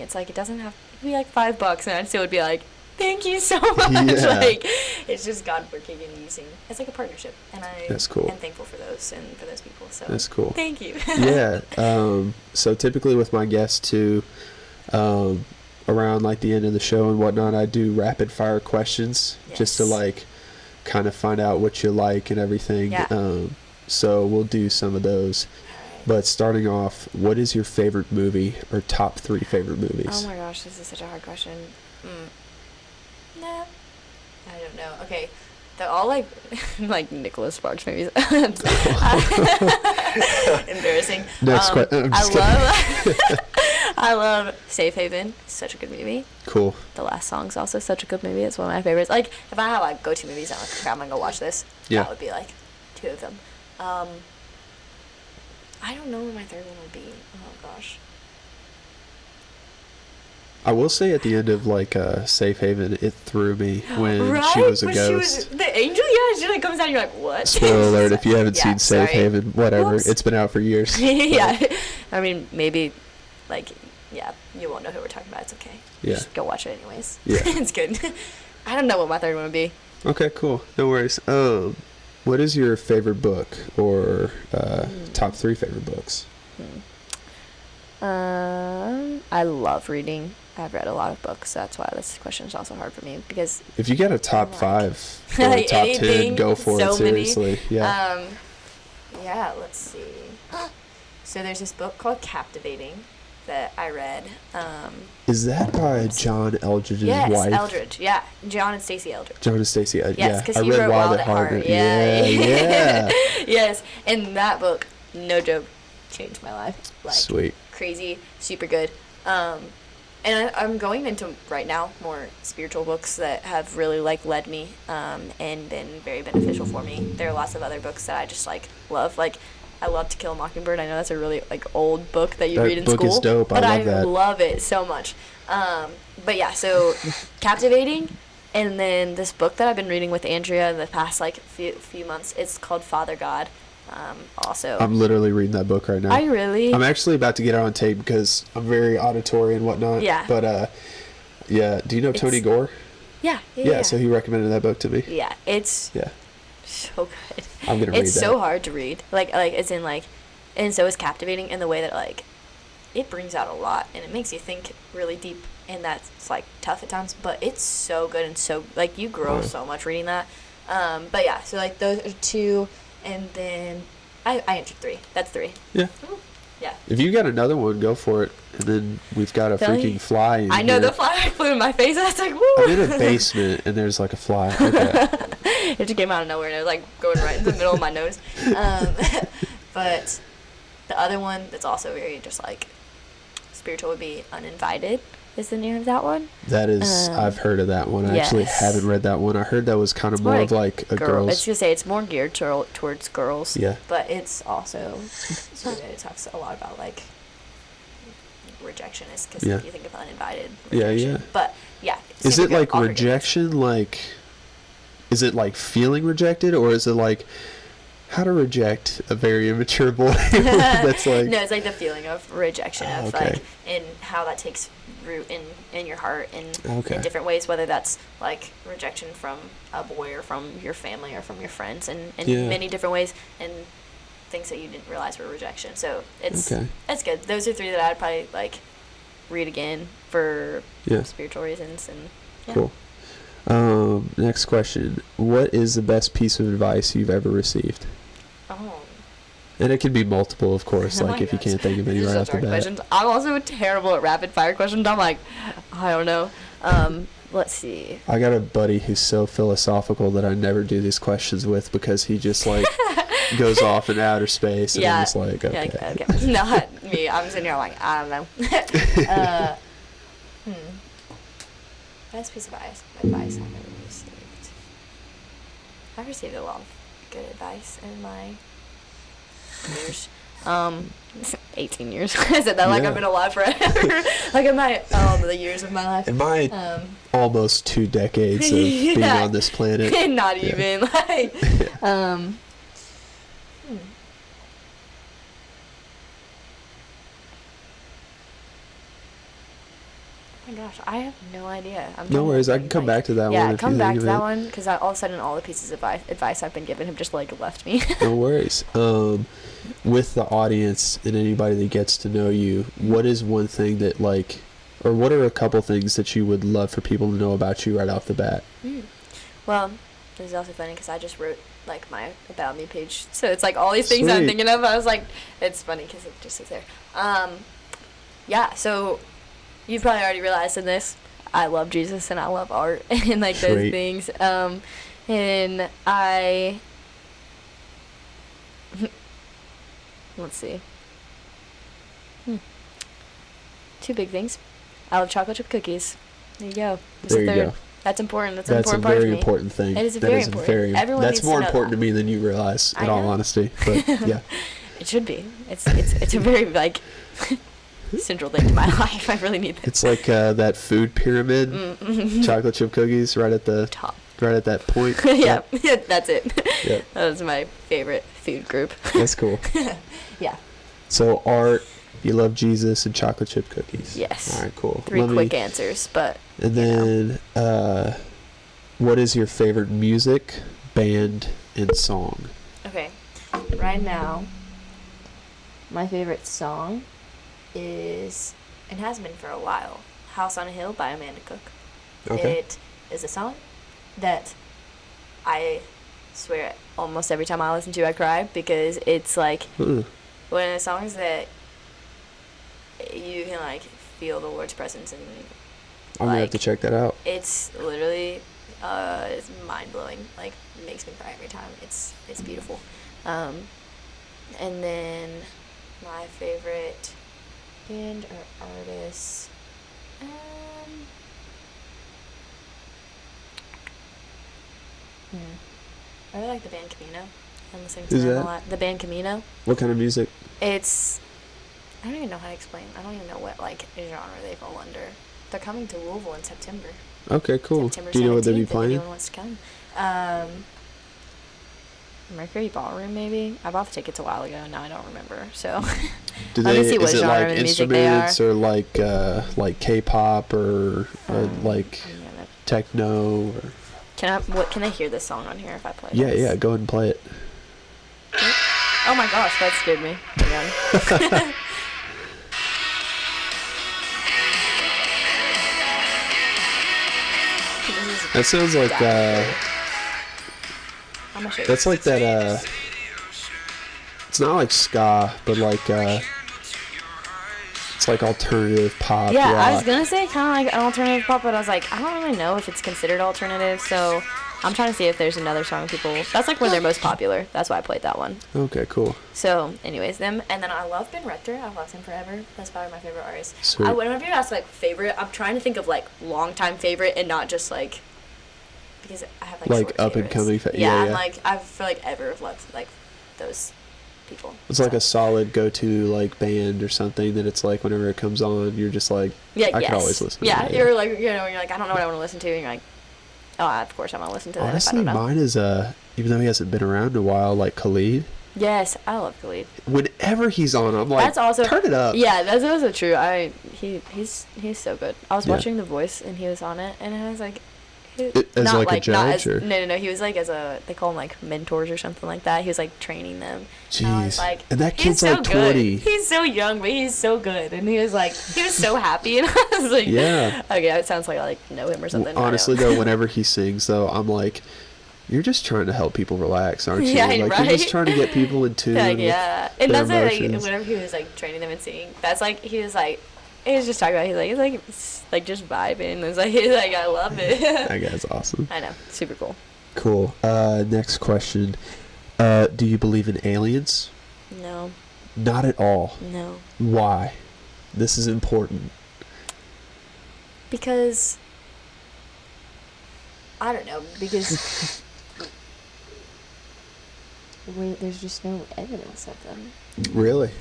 It's like, it doesn't have to be like $5, and I still would be like, thank you so much. Yeah. Like, it's just God working and using. It's like a partnership, and That's cool. am thankful for those and for those people. So That's cool. Thank you. Yeah. So typically with my guests too, around like the end of the show and whatnot, I do rapid fire questions just to like kind of find out what you like and everything. Yeah. So we'll do some of those. But starting off, what is your favorite movie or top 3 favorite movies? Oh my gosh, this is such a hard question. Nah, I don't know. Okay, they're all like like Nicholas Sparks movies. Embarrassing. Next question. I love Safe Haven. Such a good movie. Cool. The Last Song's also such a good movie. It's one of my favorites. Like, if I have like go-to movies, I'm like, okay, I'm gonna go watch this. Yeah. That would be like 2 of them. I don't know what my third one would be. Oh gosh. I will say at the end of like Safe Haven, it threw me when right? she was a when ghost. She was the angel. Yeah, she like comes out. And you're like, what? Spoiler alert! If you haven't Yeah, seen Safe sorry. Haven, whatever, Whoops. it's been out for years. Yeah, I mean, maybe like, yeah, you won't know who we're talking about. It's okay. Yeah. Just go watch it anyways. Yeah. It's good. I don't know what my third one would be. Okay, cool. No worries. What is your favorite book or top 3 favorite books? I love reading. I've read a lot of books. So that's why this question is also hard for me because If you get a top like, 5 or a like top anything, 10, go for so it. Seriously, many. yeah. Yeah. Let's see. So there's this book called Captivating that I read. Is that by John Eldridge's Yes, wife? Eldridge. Yeah, John and Stacy Eldridge. John and Stacy. Yes, Yeah, because I he read wrote Wild at Heart. Yeah. Yeah. Yes, and that book, no joke, changed my life. Like, Sweet. crazy, super good. And I'm going into right now more spiritual books that have really like led me and been very beneficial for me. There are lots of other books that I just like love. Like, I love To Kill a Mockingbird. I know that's a really like old book that you read in book school. is dope. But I love that. love it so much. But yeah, so Captivating, and then this book that I've been reading with Andrea the past like few months. It's called Father God. Also, I'm literally reading that book right now. I really. I'm actually about to get it on tape because I'm very auditory and whatnot. Yeah. But yeah. Do you know Tony Gore? Yeah. Yeah. So he recommended that book to me. Yeah, it's Yeah. so good. I'm gonna read It's that. so hard to read. Like it's in like, and so it's captivating in the way that like, it brings out a lot and it makes you think really deep, and that's like tough at times. But it's so good and so like you grow so much reading that. But yeah, so like those are 2, and then I answered 3. That's 3. Yeah. Yeah. If you got another one, go for it. And then we've got a Really? freaking fly in I know here. the fly flew in my face. I was like, woo. I'm in a basement and there's like a fly. Okay. It just came out of nowhere and it was like going right in the middle of my nose. But the other one that's also very just like spiritual would be Uninvited. Is the name of that one? That is, I've heard of that one. I actually yes. haven't read that one. I heard that was kind of It's more more of like a Girl. girl's. It's gonna say it's more geared towards girls. Yeah. But it's also so good. It talks a lot about like rejection, is because Yeah. you think of uninvited. Yeah, Rejection. yeah. But yeah. Is super it good. like All forgiveness. rejection? Like, is it like feeling rejected, or is it like how to reject a very immature boy? That's like No, it's like the feeling of rejection of okay. like, and how that takes root in your heart in different ways, whether that's like rejection from a boy or from your family or from your friends, and in many different ways, and things that you didn't realize were rejection. So it's good. Those are 3 that I'd probably like read again for spiritual reasons. And Cool. Next question. What is the best piece of advice you've ever received? Oh. And it can be multiple, of course, Oh like my if you gosh. can't think of any These are right off such the hard bat. questions. I'm also terrible at rapid fire questions. I'm like, I don't know. Let's see. I got a buddy who's so philosophical that I never do these questions with because he just like goes off in outer space and I'm just like, okay. Yeah, okay. Not me. I'm sitting here like, I don't know. Best piece of advice I've ever received. I've received a lot of good advice in my years. 18 years. I said that like I've been alive forever. Like in my the years of my life. In my almost 2 decades of being on this planet. Not even like my gosh, I have no idea. No worries, I can come back to that one. Yeah, come back to that one, because all of a sudden all the pieces of advice I've been given have just, like, left me. No worries. With the audience and anybody that gets to know you, what is one thing that, like, or what are a couple things that you would love for people to know about you right off the bat? Well, this is also funny because I just wrote, like, my About Me page. So it's, like, all these things I'm thinking of. I was like, it's funny because it just sits there. Yeah, so you've probably already realized in this, I love Jesus and I love art and, like, those things. And I... Let's see. Two big things. I love chocolate chip cookies. There you go. There you go. That's important. That's an important part of me. That's a very important thing. It is very important. Everyone that's needs more to know important that. to me than you realize, in all honesty. But, yeah. It should be. It's a very, like, central thing in my life. I really need that. It's like that food pyramid. Chocolate chip cookies right at the top. Right at that point. Yeah, that's it. Yep. That was my favorite food group. That's cool. Yeah. So art, you love Jesus, and chocolate chip cookies. Yes. All right, cool. Three quick answers, but... And then, what is your favorite music, band, and song? Okay. Right now, my favorite song is, and has been for a while, House on a Hill by Amanda Cook. Okay. It is a song that I swear almost every time I listen to I cry, because it's like one of the songs that you can, like, feel the Lord's presence, and I'm gonna have to check that out. It's literally it's mind-blowing. Like, it makes me cry every time. It's beautiful. And then my favorite band or artist, I really like the band Camino. I'm listening to them a lot. The band Camino. What kind of music? It's, I don't even know how to explain. I don't even know what, like, genre they fall under. They're coming to Louisville in September. Okay, cool. September Do you know what they'll be 17th, playing? If anyone wants to come. Mercury Ballroom, maybe. I bought the tickets a while ago. Now I don't remember. So Do let me see what is it genre like of music they are. instruments or like K-pop or like techno? Or? Can I hear this song on here if I play? Yeah, this? yeah. Go ahead and play it. Oh my gosh, that scared me. Hang on. That sounds like that's like that it's not like ska, but like it's like alternative pop. Yeah, rock. I was gonna say kind of like alternative pop, but I was like, I don't really know if it's considered alternative, so I'm trying to see if there's another song people... That's like when they're most popular. That's why I played that one. Okay, cool. So, anyways, them. And then I love Ben Rector. I've loved him forever. That's probably my favorite artist. Sweet. Whenever you ask, like, favorite, I'm trying to think of, like, long-time favorite and not just, like... Because I have, like short up-and-coming... Yeah, yeah. I'm, like, I feel like ever have loved, like, those people. It's like a solid go-to, like, band or something that it's like whenever it comes on, you're just like, I can always listen to that. You're like, you know, you're like, I don't know what I want to listen to, and you're like, oh, of course I'm going to listen to that. Honestly, mine is, even though he hasn't been around in a while, like Khalid. Yes, I love Khalid. Whenever he's on, I'm like, that's also, turn it up. Yeah, that's also true. He's so good. I was watching The Voice, and he was on it, and I was like... As not like a judge? Or? No. He was like they call him like mentors or something like that. He was like training them. Jeez. And that kid's like 20. He's so young, but he's so good. And he was so happy. And I was like, yeah. Okay, it sounds like I like know him or something. Well, honestly, though, whenever he sings, though, I'm like, you're just trying to help people relax, aren't you? Yeah, like, right? You're just trying to get people in tune. Yeah. And that's it. Like, emotions. whenever he was like training them and singing, that's like he was just talking about he's like just vibing. He's like I love it. That guy's awesome. I know, super cool. Cool. Next question. Do you believe in aliens? No. Not at all. No. Why? This is important. Because I don't know. Because there's just no evidence of them. Really?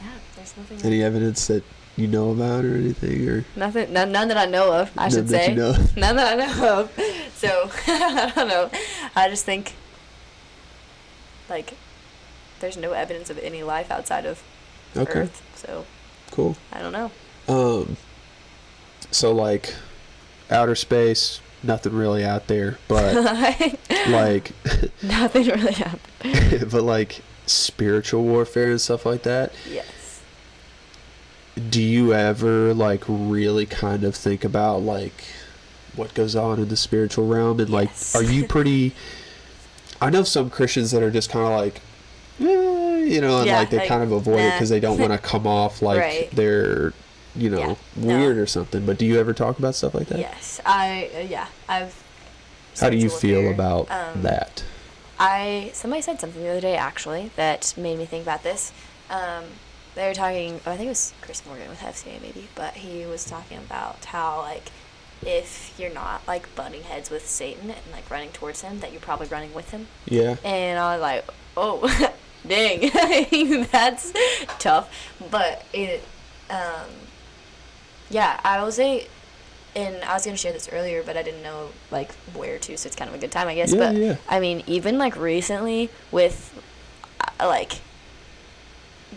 Yeah, there's nothing. Any evidence that you know about or anything, or nothing? None that I know of. I should say. You know. None that I know of. So I don't know. I just think like there's no evidence of any life outside of Earth. So cool. I don't know. so like outer space, nothing really out there, but like nothing really out there. But like spiritual warfare and stuff like that. Yes. Do you ever like really kind of think about like what goes on in the spiritual realm, and like are you pretty I know some Christians that are just kind of like and like they kind of avoid it because they don't want to come off like they're weird or something, but do you ever talk about stuff like that? Yes, I've how do you feel about that? Somebody said something the other day actually that made me think about this. They were talking, I think it was Chris Morgan with FCA maybe, but he was talking about how like if you're not like butting heads with Satan and like running towards him, that you're probably running with him. Yeah. And I was like, oh, dang, that's tough. But it, I was and I was gonna share this earlier, but I didn't know like where to, so it's kind of a good time, I guess. I mean, even like recently with like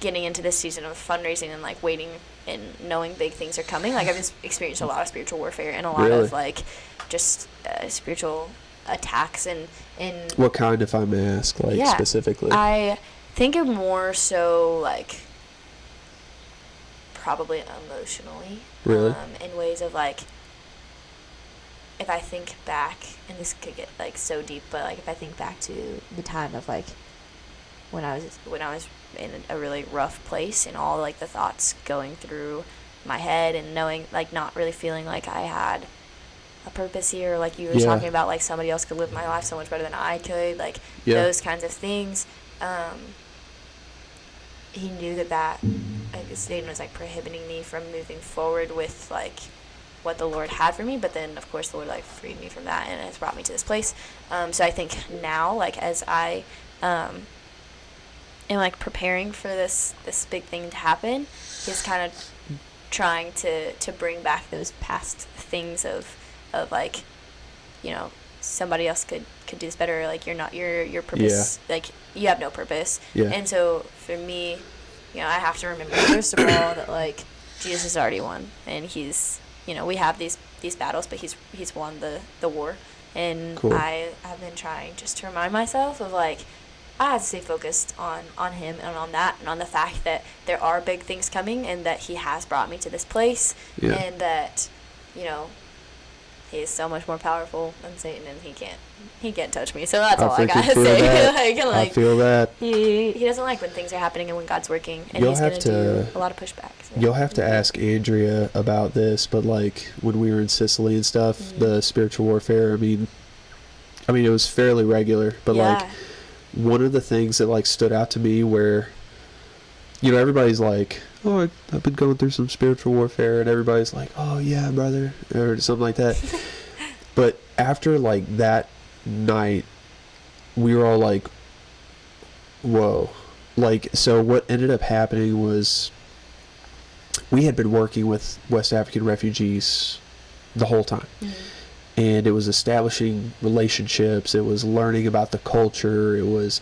getting into this season of fundraising and like waiting and knowing big things are coming, like I've just experienced a lot of spiritual warfare and a lot of like just spiritual attacks and what kind, if I may ask, like specifically? I think of more so like probably emotionally, in ways of like if I think back, and this could get like so deep, but like if I think back to the time of like when I was in a really rough place and all like the thoughts going through my head and knowing like not really feeling like I had a purpose here, like you were talking about like somebody else could live my life so much better than I could, like those kinds of things. He knew that like Satan was like prohibiting me from moving forward with like what the Lord had for me, but then of course the Lord like freed me from that and has brought me to this place. So I think now like as I am like preparing for this big thing to happen, he's kind of trying to bring back those past things of like, somebody else could do this better, like you're not your purpose, like you have no purpose. And so for me, I have to remember first of all that like Jesus has already won, and he's we have these battles, but he's won the war. And cool. I have been trying just to remind myself of like I have to stay focused on him and on that and on the fact that there are big things coming and that he has brought me to this place, and that he is so much more powerful than Satan, and he can't touch me. So that's all I gotta say. I feel that he doesn't like when things are happening and when God's working, and he's gonna do a lot of pushback. So. You'll have to ask Andrea about this, but like when we were in Sicily and stuff, the spiritual warfare. I mean, it was fairly regular, but like one of the things that like stood out to me where everybody's like, oh, I've been going through some spiritual warfare, and everybody's like, oh yeah, brother, or something like that. But after like that night, we were all like, whoa. Like, so what ended up happening was we had been working with West African refugees the whole time. And it was establishing relationships, it was learning about the culture, it was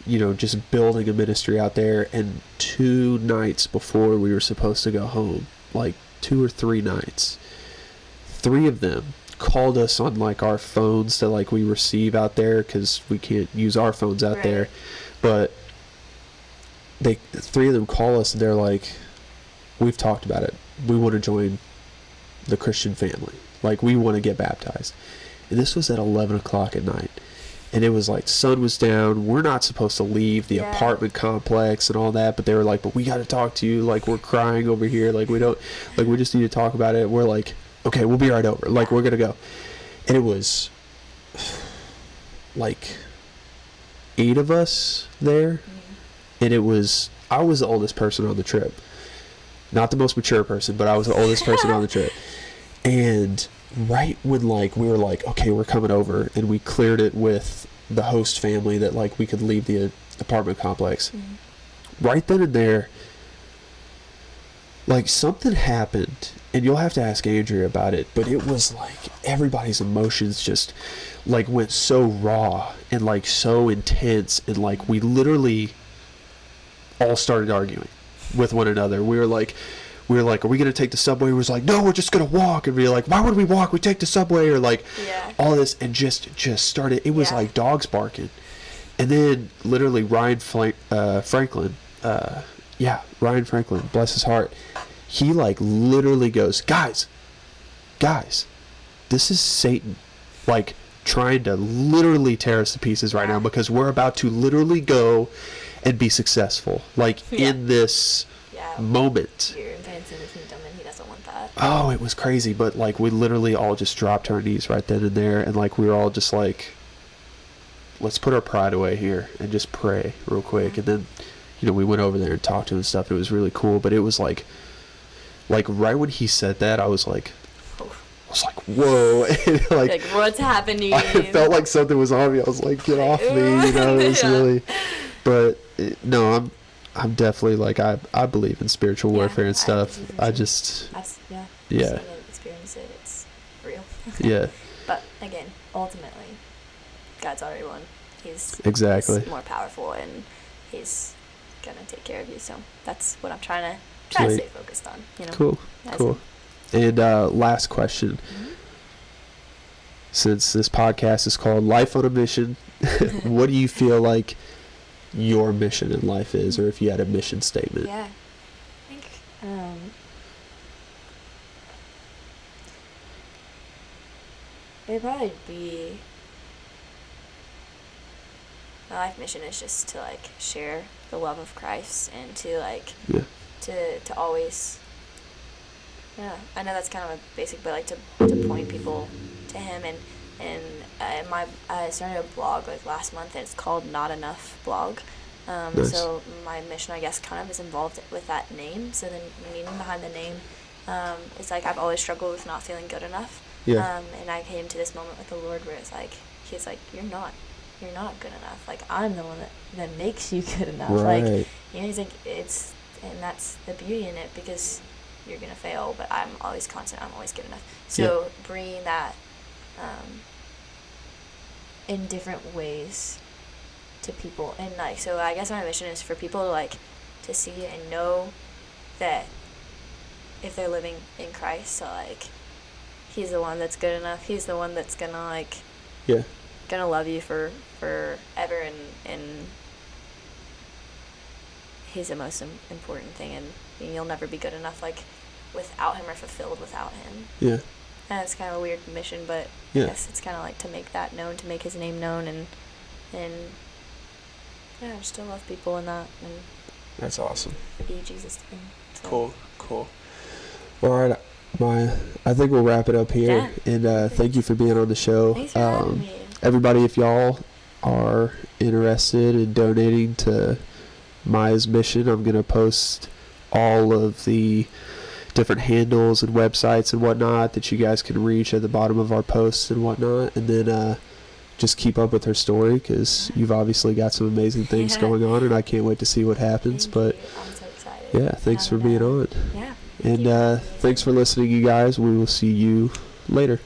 just building a ministry out there. And 2 nights before we were supposed to go home, like 2 or 3 nights, 3 of them called us on like our phones that like we receive out there, because we can't use our phones out there, but 3 of them call us and they're like, we've talked about it, we want to join the Christian family, like we want to get baptized. And this was at 11 o'clock at night. And it was like sun was down. We're not supposed to leave the apartment complex and all that, but they were like, but we got to talk to you. Like, we're crying over here. Like, we just need to talk about it. We're like, okay, we'll be right over. Like, we're going to go. And it was like 8 of us there. And I was the oldest person on the trip. Not the most mature person, but I was the oldest person on the trip. And right when like we were like, okay, we're coming over, and we cleared it with the host family that like we could leave the apartment complex, right then and there, like something happened, and you'll have to ask Andrea about it, but it was like everybody's emotions just like went so raw and like so intense, and like we literally all started arguing with one another. We were like, we were like, are we going to take the subway? We was like, no, we're just going to walk. And we were like, why would we walk? We take the subway, or like all this, and just started. It was like dogs barking. And then literally Ryan Franklin, Ryan Franklin, bless his heart. He like literally goes, guys, this is Satan, like trying to literally tear us to pieces right now, because we're about to literally go and be successful, like in this moment. You're advancing the kingdom, and he doesn't want that. Oh, it was crazy, but like we literally all just dropped our knees right then and there, and like we were all just like, let's put our pride away here and just pray real quick. And then, you know, we went over there and talked to him and stuff. It was really cool, but it was like right when he said that, I was like, whoa. And like, what's happening? I felt like something was on me. I was like, get off me, you know. It was really, but no, I'm definitely like, I believe in spiritual warfare and stuff. I've experience it. It's real. Yeah. But again, ultimately, God's already won. He's more powerful, and he's gonna take care of you. So that's what I'm trying to stay focused on. You know. Cool. And last question. Mm-hmm. Since this podcast is called Life on a Mission, what do you feel like your mission in life is, or if you had a mission statement? Yeah, I think it'd probably be, my life mission is just to like share the love of Christ, and to like to always, I know that's kind of a basic, but like to point people to him. And I started a blog like last month, and it's called Not Enough Blog. Nice. So my mission, I guess, kind of is involved with that name. So the meaning behind the name, it's like I've always struggled with not feeling good enough. Yeah. And I came to this moment with the Lord where it's like, he's like, you're not good enough. Like, I'm the one that makes you good enough. Right. Like, you know, he's like, and that's the beauty in it, because you're gonna fail, but I'm always constant. I'm always good enough. So bringing that in different ways to people, and like, so I guess my mission is for people to like to see and know that if they're living in Christ, so like he's the one that's good enough. He's the one that's gonna like gonna love you for forever, and he's the most important thing, and you'll never be good enough like without him, or fulfilled without him. Yeah. And it's kind of a weird mission, but yes, it's kind of like to make that known, to make his name known, and just to love people in that, and that's awesome. Be Jesus to them. So. Cool. All right, Mya, I think we'll wrap it up here, and thank you for being on the show. Thanks for having me. Everybody, if y'all are interested in donating to Mya's mission, I'm gonna post all of the different handles and websites and whatnot that you guys can reach at the bottom of our posts and whatnot, and then just keep up with her story, because you've obviously got some amazing things going on, and I can't wait to see what happens. But I'm so excited. Thanks for being on. Yeah. And thanks for listening, you guys. We will see you later.